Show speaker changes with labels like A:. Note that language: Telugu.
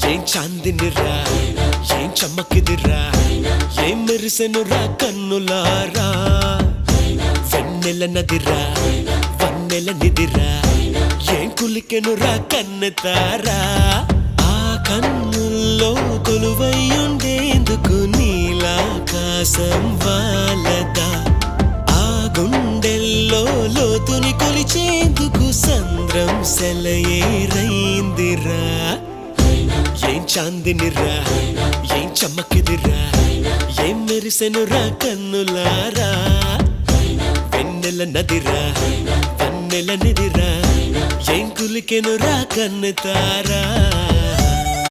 A: ఏం చాందినిరా ఏం చమ్మకిదిరా ఏం మెరిసెనురా కన్నులారా వెన్నెల నదిరా వన్నెల నిదిరా ఏం కులికెనురా కన్నెతారా ఆ కన్నుల్లో కొలువై ఉండేందుకు నీలాకాశం వాలదా ఆ గుండెల్లో లోతుని కొలిచేందుకు సంద్రం సెలయేరైందిరా ఏం చాందినిరా ఏం చమ్మకిదిరా ఏం మెరిసెనురా కన్నులారా వెన్నెల నదిరా వన్నెల నిదిరా ఏం కులికెనురా కన్నెతారా